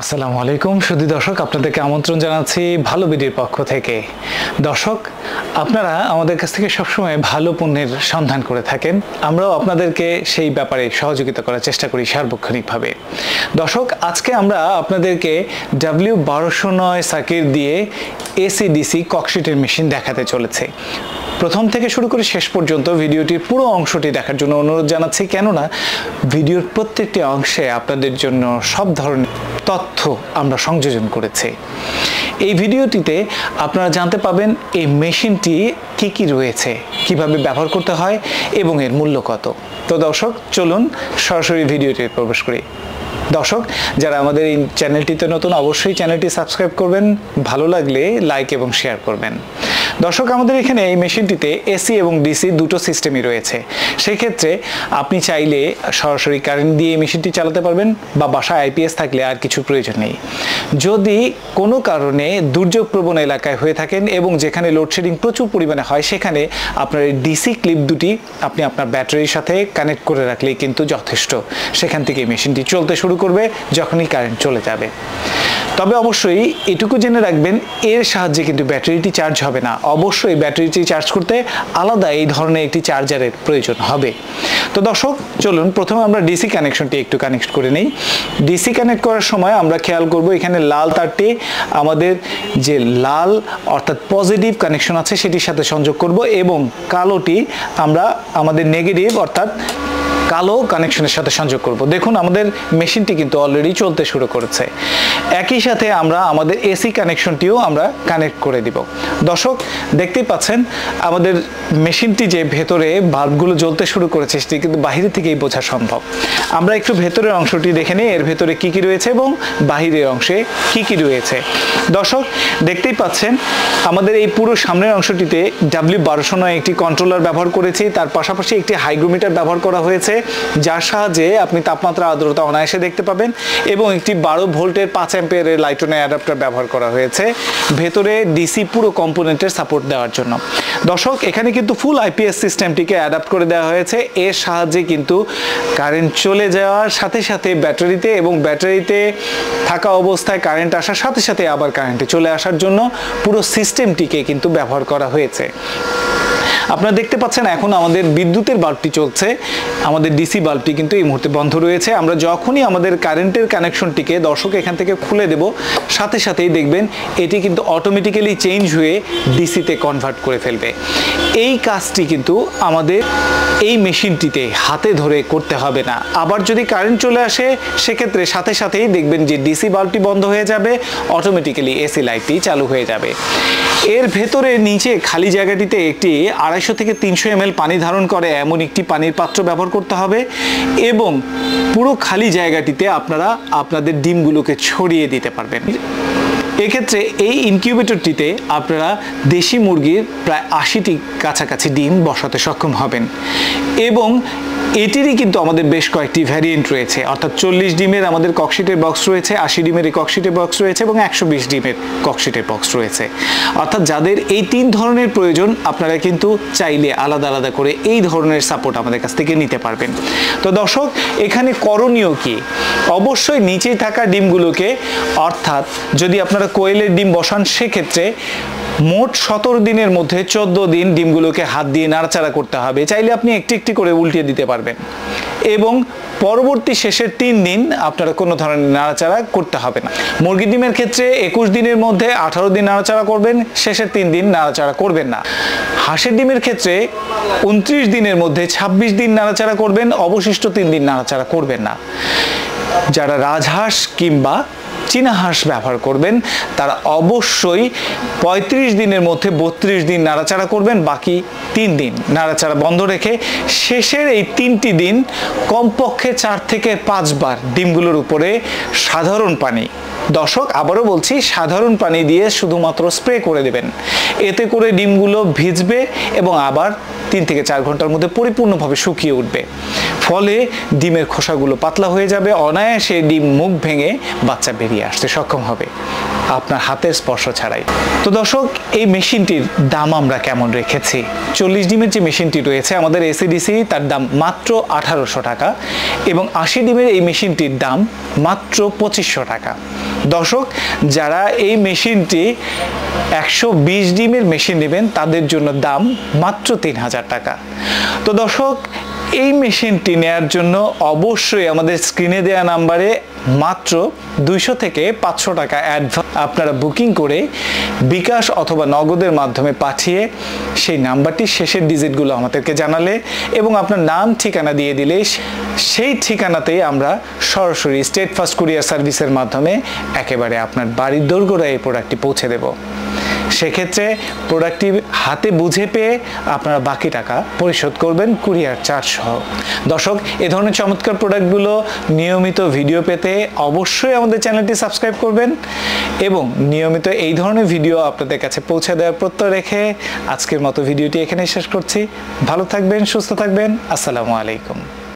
আসসালামু আলাইকুম সুধী দর্শক, আপনাদেরকে আমন্ত্রণ জানাচ্ছি ভালো বিডির পক্ষ থেকে। দর্শক, আপনারা আমাদের কাছ থেকে সবসময় ভালো পণ্যের সন্ধান করে থাকেন, আমরাও আপনাদেরকে সেই ব্যাপারে সহযোগিতা করার চেষ্টা করি সার্বক্ষণিকভাবে। দর্শক, আজকে আমরা আপনাদেরকে W1209 সার্কিট দিয়ে এসি/ডিসি ককশিটের মেশিন দেখাতে চলেছে। প্রথম থেকে শুরু করে শেষ পর্যন্ত ভিডিওটির পুরো অংশটি দেখার জন্য অনুরোধ জানাচ্ছি, কেননা ভিডিওর প্রত্যেকটি অংশে আপনাদের জন্য সব ধরনের তথ্য আমরা সংযোজন করেছি। এই ভিডিওটিতে আপনারা জানতে পাবেন এই মেশিনটি কি রয়েছে, কিভাবে ব্যবহার করতে হয় এবং এর মূল্য কত। তো দর্শক, চলুন সরাসরি ভিডিওতে প্রবেশ করি। দর্শক, যারা আমাদের এই চ্যানেলটিতে নতুন, অবশ্যই চ্যানেলটি সাবস্ক্রাইব করবেন, ভালো লাগলে লাইক এবং শেয়ার করবেন। দর্শক, আমাদের এখানে এই মেশিনটিতে এসি এবং ডিসি দুটো সিস্টেমই রয়েছে। সেই ক্ষেত্রে আপনি চাইলে সরাসরি কারেন্ট দিয়ে এই মেশিনটি চালাতে পারবেন, বা বাসায় আইপিএস থাকলে আর কিছু প্রয়োজন নেই। যদি কোনো কারণে দুর্যোগপ্রবণ এলাকায় হয়ে থাকেন এবং যেখানে লোডশেডিং প্রচুর পরিমাণে হয়, সেখানে আপনার এই ডিসি ক্লিপ দুটি আপনি আপনার ব্যাটারির সাথে কানেক্ট করে রাখলেই কিন্তু যথেষ্ট। সেখান থেকে এই মেশিনটি চলতে শুরু করবে যখনই কারেন্ট চলে যাবে। তবে অবশ্যই এটুকু জেনে রাখবেন, এর সাহায্যে কিন্তু ব্যাটারিটি চার্জ হবে না। অবশ্যই ব্যাটারিটি চার্জ করতে আলাদা এই ধরনের একটি চার্জারের প্রয়োজন হবে। তো দর্শক, চলুন প্রথমে আমরা ডিসি কানেকশনটি একটু কানেক্ট করে নিই। ডিসি কানেক্ট করার সময় আমরা খেয়াল করব, এখানে লাল তারটি আমাদের যে লাল অর্থাৎ পজিটিভ কানেকশন আছে সেটির সাথে সংযোগ করব, এবং কালোটি আমরা আমাদের নেগেটিভ অর্থাৎ কালো কানেকশনের সাথে সংযোগ করব। দেখুন, আমাদের মেশিনটি কিন্তু অলরেডি চলতে শুরু করেছে। একই সাথে আমরা আমাদের এসি কানেকশনটিও আমরা কানেক্ট করে দিব। দর্শক, দেখতেই পাচ্ছেন আমাদের মেশিনটি যে ভেতরে বাল্বগুলো জ্বলতে শুরু করেছে সেটি কিন্তু বাহিরে থেকেই বোঝা সম্ভব। আমরা একটু ভেতরের অংশটি দেখে নিই, এর ভেতরে কি রয়েছে এবং বাহিরের অংশে কি রয়েছে। দর্শক, দেখতেই পাচ্ছেন আমাদের এই পুরো সামনের অংশটিতে W1209 একটি কন্ট্রোলার ব্যবহার করেছি, তার পাশাপাশি একটি হাইগ্রোমিটার ব্যবহার করা হয়েছে, যার সাহায্যে আপনি তাপমাত্রা আর্দ্রতা অনায়াসে দেখতে পাবেন, এবং একটি 12 ভোল্টের 5 অ্যাম্পিয়ারের লাইটনের অ্যাডাপ্টার ব্যবহার করা হয়েছে ভেতরে ডিসি পুরো কম্পোনেন্টের সাপোর্ট দেওয়ার জন্য। দর্শক, এখানে কিন্তু ফুল আইপিএস সিস্টেমটিকে অ্যাডাপ্ট করে দেওয়া হয়েছে। এর সাহায্যে কিন্তু কারেন্ট চলে যাওয়ার সাথে সাথে ব্যাটারিতে, এবং ব্যাটারিতে থাকা অবস্থায় কারেন্ট আসার সাথে সাথে আবার কারেন্টে চলে আসার জন্য পুরো সিস্টেমটিকে কিন্তু ব্যবহার করা হয়েছে। আপনারা দেখতে পাচ্ছেন এখন আমাদের বিদ্যুতের বাল্বটি চলছে, আমাদের ডিসি বাল্বটি কিন্তু এই মুহূর্তে বন্ধ রয়েছে। আমরা যখনই আমাদের কারেন্টের কানেকশনটিকে দর্শক এখান থেকে খুলে দেব, সাথে সাথেই দেখবেন এটি কিন্তু অটোমেটিক্যালি চেঞ্জ হয়ে ডিসিতে কনভার্ট করে ফেলবে। এই কাজটি কিন্তু আমাদের এই মেশিনটিতে হাতে ধরে করতে হবে না। আবার যদি কারেন্ট চলে আসে, সেক্ষেত্রে সাথে সাথেই দেখবেন যে ডিসি বাল্বটি বন্ধ হয়ে যাবে, অটোমেটিক্যালি এসি লাইটটি চালু হয়ে যাবে। এর ভেতরে নিচে খালি জায়গাটিতে একটি 250 থেকে 300 ml পানি ধারণ করে এমন একটি পানির পাত্র ব্যবহার করতে হবে, এবং পুরো খালি জায়গাটিতে আপনারা আপনাদের ডিমগুলোকে ছড়িয়ে দিতে পারবেন। এক্ষেত্রে এই ইনকিউবেটরটিতে আপনারা দেশি মুরগির প্রায় 80টি কাছাকাছি ডিম বসাতে সক্ষম হবেন, এবং এটিরই কিন্তু আমাদের বেশ কয়েকটি ভ্যারিয়েন্ট রয়েছে, অর্থাৎ 40 ডিমের আমাদের ককশিটের বক্স রয়েছে, 80 ডিমের ককশিটের বক্স রয়েছে, এবং 120 ডিমের ককশিটের বক্স রয়েছে। অর্থাৎ যাদের এই 3 ধরনের প্রয়োজন, আপনারা কিন্তু চাইলে আলাদা আলাদা করে এই ধরনের সাপোর্ট আমাদের কাছ থেকে নিতে পারবেন। তো দর্শক, এখানে করণীয় কি? অবশ্যই নিচে থাকা ডিমগুলোকে, অর্থাৎ যদি আপনারা কোয়েলের ডিম বসান, সেক্ষেত্রে মোট 17 দিনের মধ্যে 14 দিন ডিমগুলোকে হাত দিয়ে নাড়াচাড়া করতে হবে। চাইলে আপনি একটি একটি করে উল্টিয়ে দিতে পারবেন, এবং পরবর্তী শেষের 3 দিন আপনারা কোনো ধরনের নাড়াচাড়া করতে হবে না। মুরগির ডিমের ক্ষেত্রে 21 দিনের মধ্যে 18 দিন নাড়াচাড়া করবেন, শেষের 3 দিন নাড়াচাড়া করবেন না। হাঁসের ডিমের ক্ষেত্রে 29 দিনের মধ্যে 26 দিন নাড়াচাড়া করবেন, অবশিষ্ট 3 দিন নাড়াচাড়া করবেন না। যারা রাজহাঁস কিংবা চীনা হাঁস ব্যবহার করবেন, তারা অবশ্যই 35 দিনের মধ্যে 32 দিন নাড়াচাড়া করবেন, বাকি 3 দিন নাড়াচাড়া বন্ধ রেখে শেষের এই 3টি দিন কমপক্ষে 4 থেকে 5 বার ডিমগুলোর উপরে সাধারণ পানি, দর্শক আবারও বলছি, সাধারণ পানি দিয়ে শুধুমাত্র স্প্রে করে দেবেন। এতে করে ডিমগুলো ভিজবে এবং আবার 3 থেকে 4 ঘন্টার মধ্যে পরিপূর্ণভাবে শুকিয়ে উঠবে। ফলে ডিমের খোসাগুলো পাতলা হয়ে যাবে, অনায়াসে ডিম মুখ ভেঙে বাচ্চা বেরিয়ে আসতে সক্ষম হবে আপনার হাতের স্পর্শ ছাড়াই। তো দর্শক, এই মেশিনটির দাম আমরা কেমন রেখেছি? 40 ডিমের যে মেশিনটি রয়েছে আমাদের এসিডিসি, তার দাম মাত্র 1800 টাকা, এবং 80 ডিমের এই মেশিনটির দাম মাত্র 2500 টাকা। দর্শক, যারা এই মেশিনটি 120 ডিমের মেশিন নেবেন তাদের জন্য দাম মাত্র 3000 টাকা। তো দর্শক, এই মেশিনটি নেয়ার জন্য অবশ্যই আমাদের স্ক্রিনে দেওয়া নাম্বারে মাত্র 200 থেকে 500 টাকা অ্যাডভান্স আপনারা বুকিং করে বিকাশ অথবা নগদের মাধ্যমে পাঠিয়ে সেই নাম্বারটি শেষের ডিজিটগুলো আমাদেরকে জানালে এবং আপনার নাম ঠিকানা দিয়ে দিলে সেই ঠিকানাতেই আমরা সরাসরি স্টেট ফার্স্ট কুরিয়ার সার্ভিসের মাধ্যমে একেবারে আপনার বাড়ির দোরগোড়ায় এই প্রোডাক্টটি পৌঁছে দেব। সেক্ষেত্রে প্রোডাক্টটি হাতে বুঝে পেয়ে আপনারা বাকি টাকা পরিশোধ করবেন কুরিয়ার চার্জ সহ। দর্শক, এ ধরনের চমৎকার প্রোডাক্টগুলো নিয়মিত ভিডিও পেতে অবশ্যই আমাদের চ্যানেলটি সাবস্ক্রাইব করবেন এবং নিয়মিত এই ধরনের ভিডিও আপনাদের কাছে পৌঁছে দেওয়ার প্রত্যয় রেখে আজকের মতো ভিডিওটি এখানেই শেষ করছি। ভালো থাকবেন, সুস্থ থাকবেন। আসসালামু আলাইকুম।